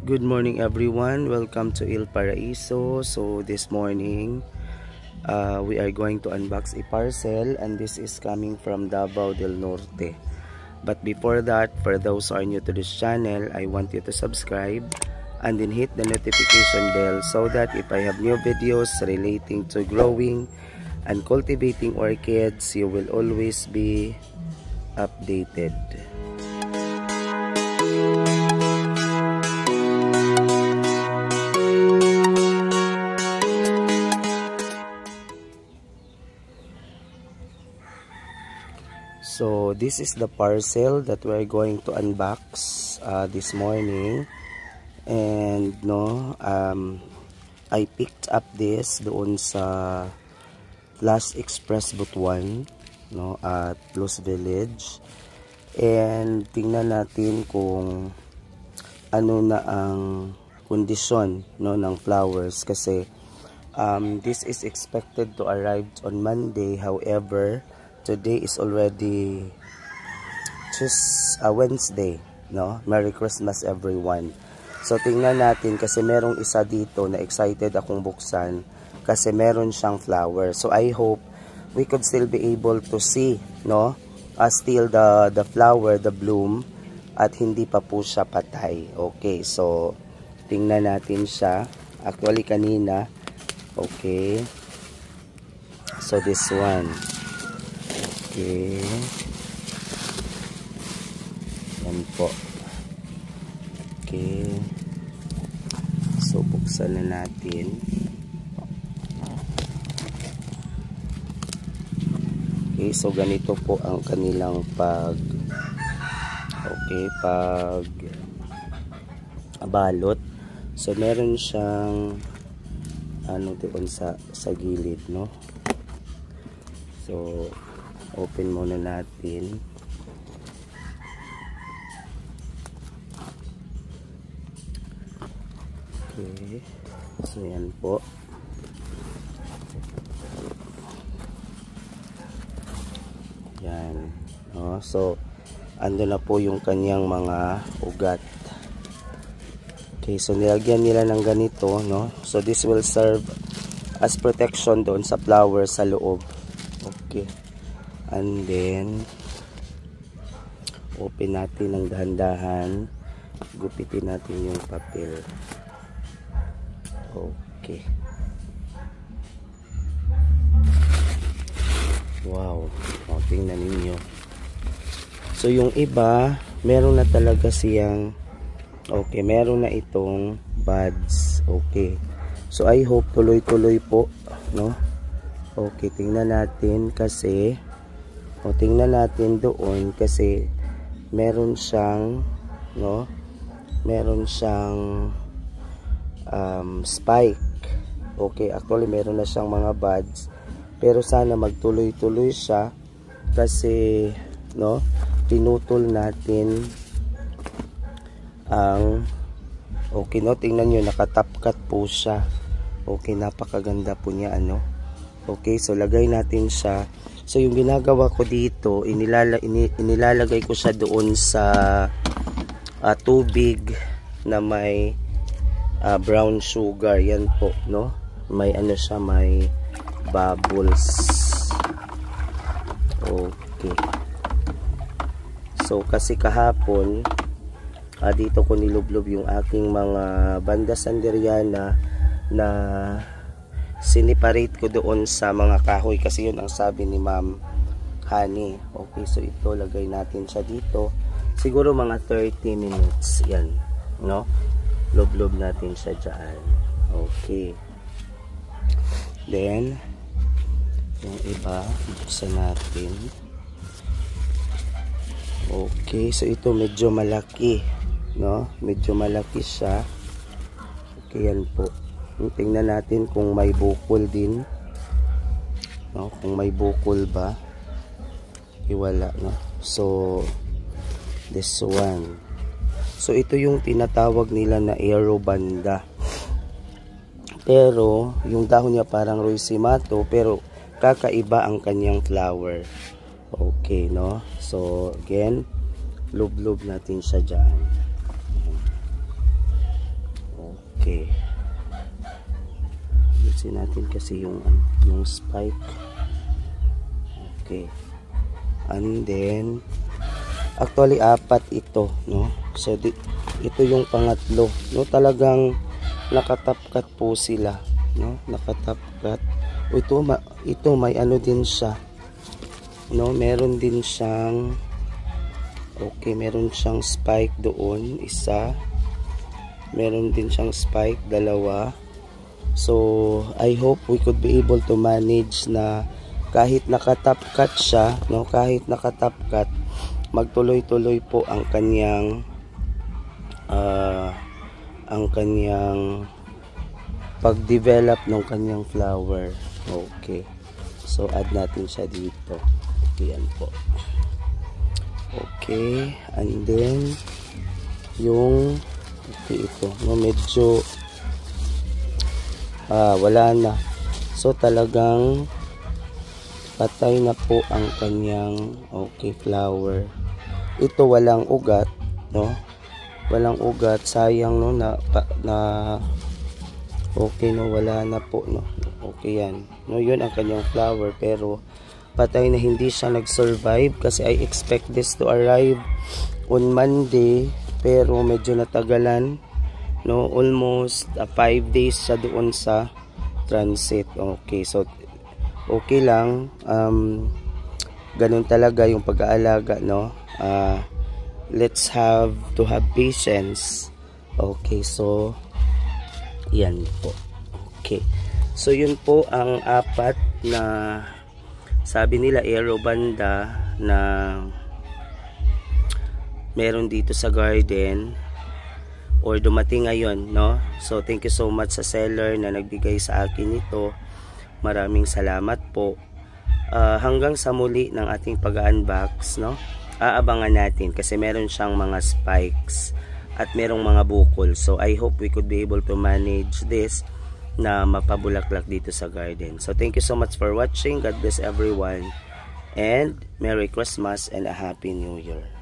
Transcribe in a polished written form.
Good morning everyone, welcome to Il Paraiso. So this morning we are going to unbox a parcel, and this is coming from Davao del Norte. But before that, for those who are new to this channel, I want you to subscribe and then hit the notification bell so that if I have new videos relating to growing and cultivating orchids, you will always be updated. So this is the parcel that we're going to unbox this morning, and I picked up this doon sa Last Express Butuan, at Los Village, and tingnan natin kung ano na ang kondisyon ng flowers, kasi this is expected to arrive on Monday. However, today is already Wednesday, Merry Christmas everyone. So tingnan natin, kasi merong isa dito na excited akong buksan kasi meron siyang flower. So I hope we could still be able to see, still the flower, the bloom, at hindi pa po siya patay. Okay, so tingnan natin siya. Actually kanina, okay. So this one. Okay. Yan po. Okay. So, buksan na natin. Okay. So, ganito po ang kanilang balot. So, meron siyang doon sa gilid, So, open muna natin. Okay. So, yan po. Yan. So, ando na po yung kanyang mga ugat. Okay. So, nilagyan nila ng ganito, So, this will serve as protection doon sa flower sa loob. Okay. And then, open natin ng dahan-dahan. Gupitin natin yung papel. Okay. Wow. Tingnan ninyo. So, yung iba, meron na talaga siyang, meron na itong buds. Okay. So, I hope tuloy-tuloy po, Okay, tingnan natin kasi tingnan natin doon kasi meron siyang spike. Okay, actually meron na siyang mga buds, pero sana magtuloy-tuloy siya kasi pinutol natin ang tingnan nyo, nakatapkat po siya. Okay, napakaganda po niya, Okay, so lagay natin siya. So yung ginagawa ko dito, inilalagay ko siya doon sa tubig na may brown sugar. Yan po, May siya, may bubbles. Okay. So kasi kahapon, dito ko nilublob yung aking mga banda sanderiana na siniparate ko doon sa mga kahoy, kasi yun ang sabi ni Ma'am Honey. Okay, so ito lagay natin siya dito. Siguro mga 30 minutes. Yan, Lublob natin siya dyan. Okay. Then, yung iba, buksan natin. Okay, so ito medyo malaki, Medyo malaki siya. Okay, yan po. Tingnan natin kung may bukol din, kung may bukol ba. Wala, So this one, so ito yung tinatawag nila na aerobanda, pero yung dahon niya parang rosemato, pero kakaiba ang kanyang flower. Okay, So again, lublob natin siya dyan. Okay. Ayusin natin kasi yung spike. Okay. And then, actually, 4 ito, no? So, ito yung pangatlo, no? Talagang nakatapkat po sila, no? Nakatapkat. Ito may ano din siya, no? Meron din siyang, okay, meron siyang spike doon, isa. Meron din siyang spike, 2. So, I hope we could be able to manage na kahit nakatapkat siya, no, kahit nakatapkat, magtuloy-tuloy po ang kanyang pag-develop ng kanyang flower. Okay. So, add natin siya dito. Yan po. Okay. And then, yung, okay, ito, no, medyo, wala na. So, talagang, patay na po ang kanyang, okay, flower. Ito walang ugat, no? Walang ugat, sayang, no, okay, no, wala na po, no. Okay yan. No, yun ang kanyang flower, pero patay na, hindi siya nag-survive kasi I expect this to arrive on Monday, pero medyo natagalan, no, almost 5 days siya doon sa transit. Okay, so okay lang, ganun talaga yung pag-aalaga, no? Let's have to have patience. Okay, so yan po. Okay, so yun po ang 4 na sabi nila aero banda na meron dito sa garden or dumating ngayon, no? So thank you so much sa seller na nagbigay sa akin ito. Maraming salamat po. Hanggang sa muli ng ating pag-unbox, no? Aabangan natin kasi meron siyang mga spikes at merong mga bukol. So I hope we could be able to manage this na mapabulaklak dito sa garden. So thank you so much for watching. God bless everyone. And Merry Christmas and a Happy New Year.